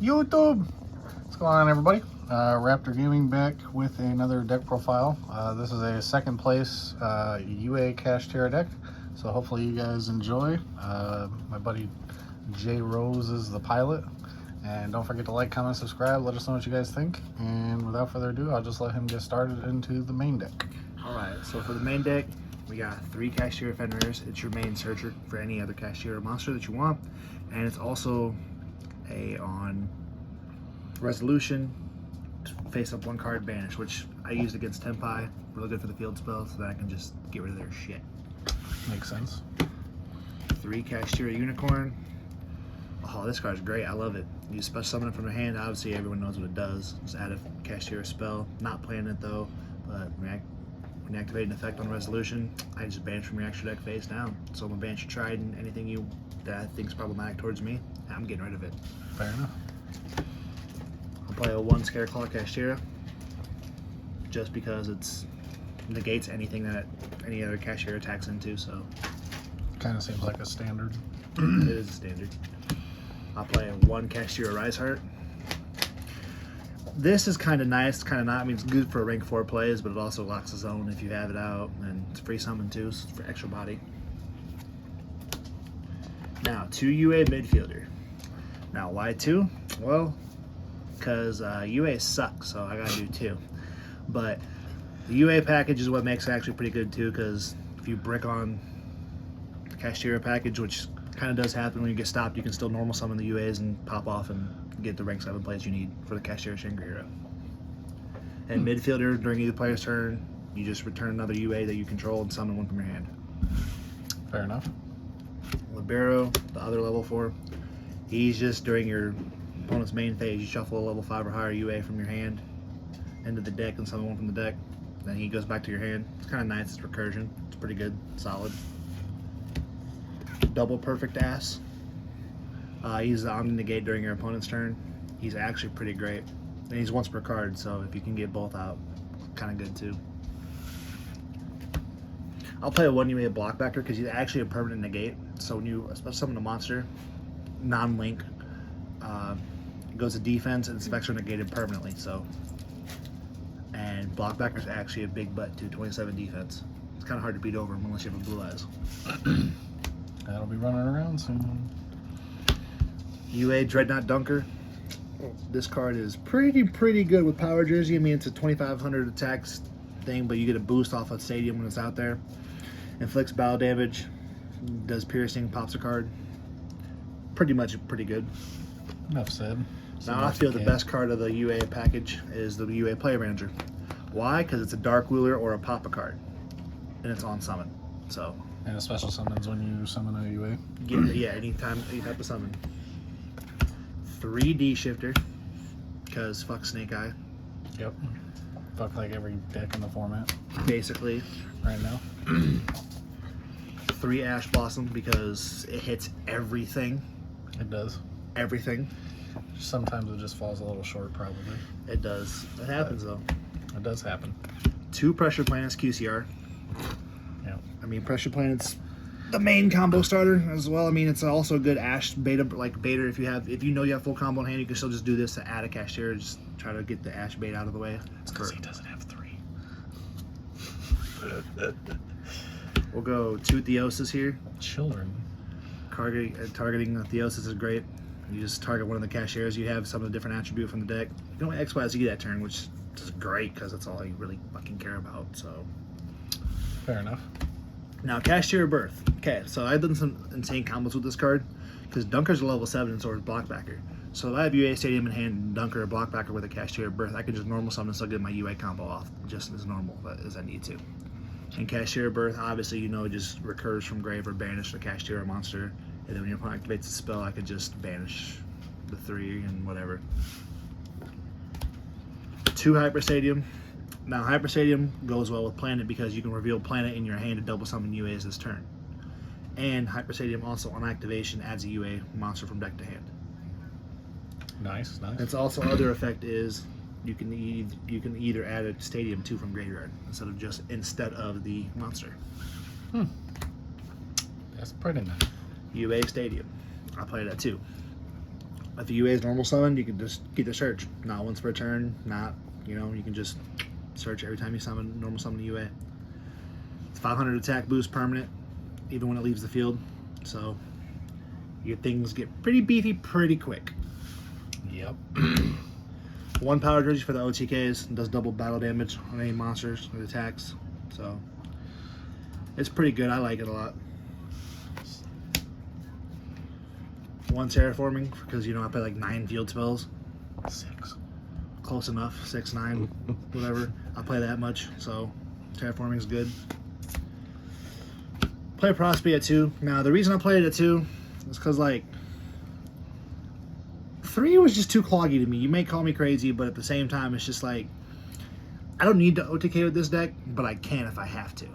YouTube! What's going on, everybody? Raptor Gaming back with another deck profile. This is a second place UA Kashtira deck, so hopefully you guys enjoy. My buddy Jrose is the pilot, and don't forget to like, comment, subscribe. Let us know what you guys think. And without further ado, I'll just let him get started into the main deck. Alright, so for the main deck, we got 3 Kashtira Fenrir's. It's your main searcher for any other Kashtira monster that you want, and it's also on resolution, face up 1 card, banish, which I used against Tempai. Really good for the field spell, so that I can just get rid of their shit. Makes sense. 3 Kashtira Unicorn. Oh, this card's great. I love it. You special summon it from your hand. Obviously, everyone knows what it does. Just add a Kashtira spell. Not playing it though, but when activating an effect on resolution, I just banish from your extra deck face down. So I'm gonna banish your Trident, anything that I think is problematic towards me, I'm getting rid of it. Fair enough. I'll play a 1 Scareclaw Kashtira just because it negates anything that any other Kashtira attacks into, so. Kind of seems like a standard. It is a standard. I'll play a 1 Kashtira Rise Heart. This is kind of nice, kind of not. I mean, it's good for rank 4 plays, but it also locks the zone if you have it out, and it's free summon too, so it's for extra body. Now, 2 UA midfielder. Now, why 2? Well, because UA sucks, so I gotta do 2. But the UA package is what makes it actually pretty good too, because if you brick on the Kashtira package, which kind of does happen when you get stopped, you can still normal summon the UAs and pop off and get the rank 7 plays you need for the Kashtira Shingri hero. And midfielder, during either player's turn, you just return another UA that you control and summon 1 from your hand. Fair enough. Libero, the other level 4, he's just during your opponent's main phase, you shuffle a level 5 or higher UA from your hand into the deck and summon 1 from the deck. Then he goes back to your hand. It's kind of nice, it's recursion. It's pretty good, solid. Double perfect ass. He's the Omni Negate during your opponent's turn. He's actually pretty great. And he's once per card, so if you can get both out, kind of good too. I'll play a 1 UA blockbacker because he's actually a permanent negate. So when you especially summon a monster, non-link, it goes to defense and specs are negated permanently. So, and blockbacker's actually a big butt too, 27 defense. It's kind of hard to beat over him unless you have a blue eyes. That'll be running around soon. UA Dreadnought Dunker. This card is pretty good with Power Jersey. I mean, it's a 2,500 attacks thing, but you get a boost off of Stadium when it's out there. Inflicts battle damage, does piercing, pops a card. Pretty good. Enough said. Now I feel the best card of the UA package is the UA Player Manager. Why? Because it's a Dark Wheeler or a Papa card, and it's on summon. So. And a special summons when you summon a UA. Yeah, anytime you have to summon. 3D Shifter, because fuck Snake Eye. Yep. Fuck like every deck in the format. Basically. Right now. 3 Ash Blossom, because it hits everything. It does. Everything. Sometimes it just falls a little short, probably. It does. It happens though. It does happen. 2 Pressure Planets QCR. Yeah. I mean, Pressure Planets, the main combo starter as well. I mean, it's also a good Ash beta, like beta. If you know you have full combo in hand, you can still just do this to add a Kashtira. Just try to get the Ash bait out of the way. It's because he doesn't have 3. We'll go 2 Theosis here. Children. Targeting Theosis is great. You just target one of the Kashtiras. You have some of the different attribute from the deck. You can only X, Y, Z that turn, which is great because that's all you really fucking care about. So. Fair enough. Now, Kashtira Birth. Okay, so I've done some insane combos with this card because Dunker's a level 7 and so is Blockbacker. So if I have UA Stadium in hand and Dunker or Blockbacker with a Kashtira Birth, I can just normal summon and still get my UA combo off just as normal as I need to. And Kashtira Birth, obviously, you know, it just recurs from grave or banish the Kashtira monster. And then when your opponent activates the spell, I can just banish the 3 and whatever. 2 Hyper Stadium. Now, Hyper Stadium goes well with Planet because you can reveal Planet in your hand to double summon UAs this turn. And Hyper Stadium also on activation adds a UA monster from deck to hand. Nice. Its also other effect is you can either add a Stadium 2 from graveyard instead of the monster. That's pretty nice. UA Stadium. I play that too. If the UA is normal summon, you can just get the search. Not once per turn, not, you can just search every time you normal summon a UA. It's 500 attack boost permanent, even when it leaves the field. So your things get pretty beefy pretty quick. Yep. 1 power jersey for the OTKs and does double battle damage on any monsters or attacks. So it's pretty good. I like it a lot. 1 terraforming because I play like 9 field spells. 6. Close enough. 6, 9, whatever. I play that much, so terraforming is good. Play Prosperity at 2. Now the reason I played it at 2 is because like 3 was just too cloggy to me. You may call me crazy, but at the same time, it's just like I don't need to OTK with this deck, but I can if I have to.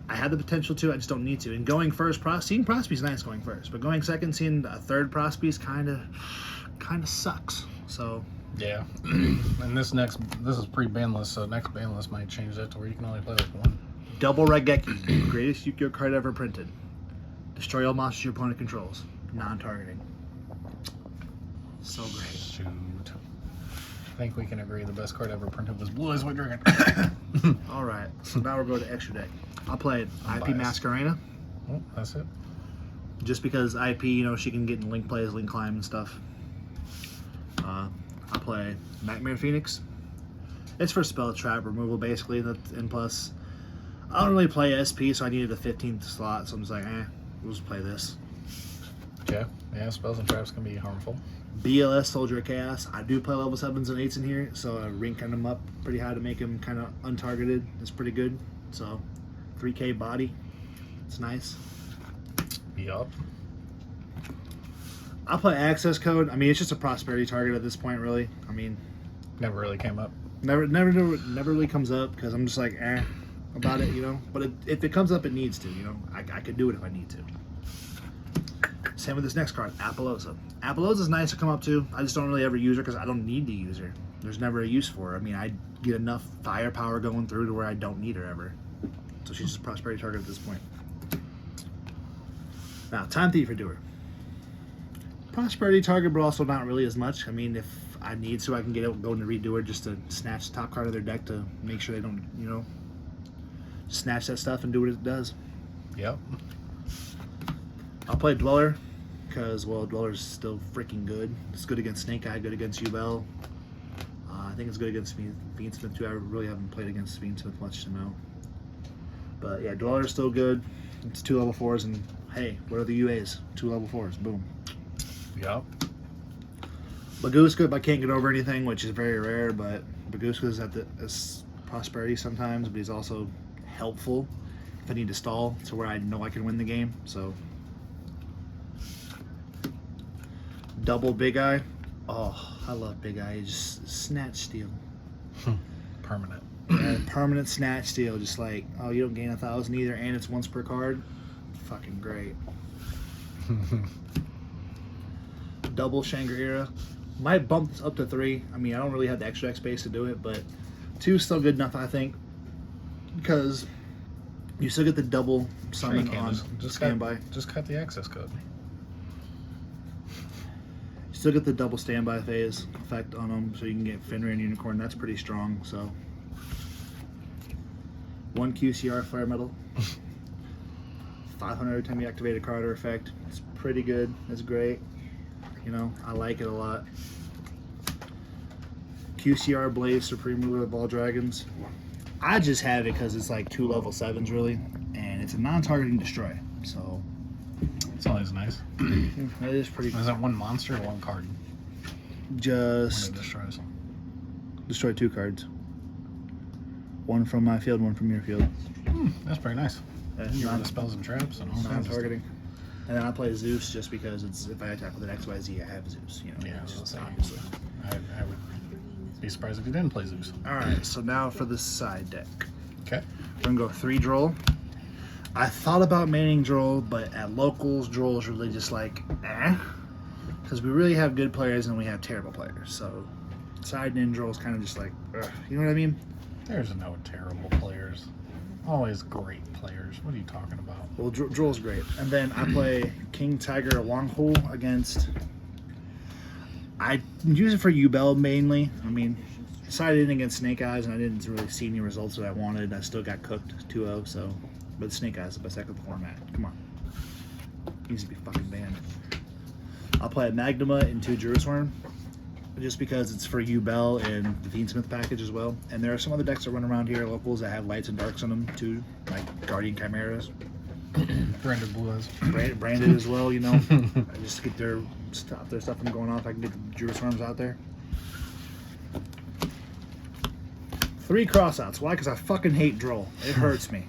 I had the potential to, I just don't need to. And going first, seeing Prosperity is nice going first, but going second, seeing a third Prosperity kind of sucks. So yeah, and this is pre-banless, so next banless might change that to where you can only play like 1. Double Regeki, greatest Yu-Gi-Oh card ever printed. Destroy all monsters your opponent controls, non-targeting. So great. Shoot. I think we can agree the best card ever printed was Blue Eyes White Dragon. All right, so now we're going to extra deck. I played IP Masquerena. Oh, that's it. Just because IP, she can get in link plays, link climb and stuff. I play Nightmare Phoenix. It's for spell trap removal basically, and plus, I don't really play SP, so I needed the 15th slot, so I'm just like, we'll just play this. Okay, yeah, spells and traps can be harmful. BLS Soldier of Chaos. I do play level 7s and 8s in here, so I ranking them up pretty high to make them kind of untargeted. It's pretty good. So 3K body. It's nice. Yup. I play Access Code. I mean, it's just a prosperity target at this point, really. I mean, Never really came up. never really comes up because I'm just like, about it, But if it comes up, it needs to, I could do it if I need to. Same with this next card, Apollosa. Apollosa's nice to come up to. I just don't really ever use her because I don't need to use her. There's never a use for her. I mean, I get enough firepower going through to where I don't need her ever. So she's just a prosperity target at this point. Now, Time Thief for Doer. Prosperity target, but also not really as much. I mean, if I need to, I can go into Redo her just to snatch the top card of their deck to make sure they don't, snatch that stuff and do what it does. Yep. I'll play Dweller because, well, Dweller's still freaking good. It's good against Snake Eye, good against Yubel. I think it's good against Fiendsmith too. I really haven't played against Fiendsmith much to know. But yeah, Dweller's still good. It's 2 level 4s, and hey, what are the UAs? 2 level 4s, boom. Yep. Baguska, I can't get over anything, which is very rare, but Baguska's at the prosperity sometimes, but he's also helpful if I need to stall to where I know I can win the game. So double Big Eye. Oh, I love Big Eye. Just snatch steal. Permanent. Yeah, permanent snatch steal. Just like, oh, you don't gain 1,000 either, and it's once per card. Fucking great. Double Shangri-La. Might bump this up to 3. I mean, I don't really have the extra X space to do it, but 2 is still good enough, I think, because you still get the double summon on standby. Just cut the access code. You still get the double standby phase effect on them, so you can get Fenrir and Unicorn. That's pretty strong. So 1 QCR Flare Metal. 500 every time you activate a card or effect. It's pretty good. It's great. I like it a lot. QCR Blaze Supreme Ruler of all Dragons. I just have it because it's like 2 level 7s really, and it's a non-targeting destroy. So It's always nice. it is pretty. Is that 1 monster or 1 card? Just When it destroys. destroy 2 cards. 1 from my field, 1 from your field. That's pretty nice. Yeah, You run the spells and traps and all kinds of stuff. non-targeting. And then I play Zeus just because it's if I attack with an XYZ, I have Zeus. Yeah, it's just same. obviously. I would be surprised if you didn't play Zeus. All right, so now for the side deck. Okay. We're gonna go 3 Droll. I thought about maining Droll, but at locals, Droll is really just like, because we really have good players and we have terrible players. So side in Droll is kind of just like, you know what I mean? There's no terrible players. Always great players. What are you talking about? Well, Droll's great. And then I play King Tiger Longhole against I use it for U-Bell mainly. I mean, decided in against Snake Eyes, and I didn't really see any results that I wanted. I still got cooked 2-0, so. But Snake Eyes is the best deck of the format. Come on. Needs to be fucking banned. I'll play a Magnuma into Jrose, just because it's for U-Bell and the Fiendsmith package as well. And there are some other decks that run around here, locals, that have lights and darks on them too, like Guardian Chimeras. Branded Blue Eyes. Branded as well, you know. I just get stop their stuff from going off. I can get the Jrose out there. 3 crossouts. Why? Because I fucking hate Droll. It hurts me.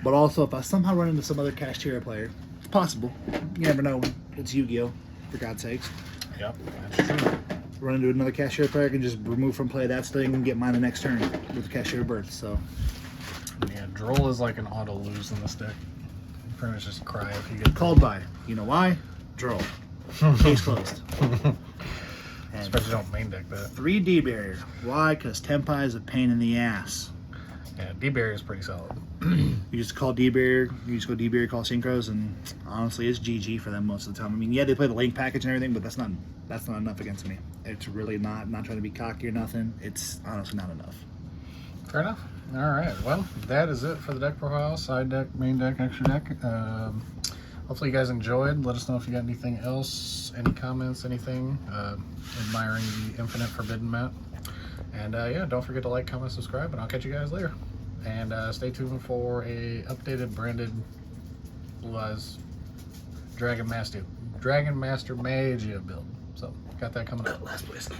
But also, if I somehow run into some other Kashtira player, it's possible. You never know. It's Yu-Gi-Oh! For God's sakes. Yep, that's true. Run into another Kashtira player, I can just remove from play that thing and get mine the next turn with the Kashtira Birth. So. Yeah, Droll is like an auto lose in this deck. You pretty much just cry if you get Called by. You know why? Droll. Case closed. Especially don't main deck that. 3 D barrier. Why? Because Tempai is a pain in the ass. Yeah, D barrier is pretty solid. You just call D barrier, you just go D barrier, call synchros, and honestly, it's GG for them most of the time. I mean, yeah, they play the link package and everything, but that's not enough against me. It's really not. I'm not trying to be cocky or nothing. It's honestly not enough. Fair enough. All right. Well, that is it for the deck profile. Side deck, main deck, extra deck. Hopefully you guys enjoyed. Let us know if you got anything else, any comments, anything. Admiring the Infinite Forbidden Mat. And yeah, don't forget to like, comment, subscribe, and I'll catch you guys later. And stay tuned for a updated branded Blue Eyes Dragon Master Magia build. So got that coming up. Last place.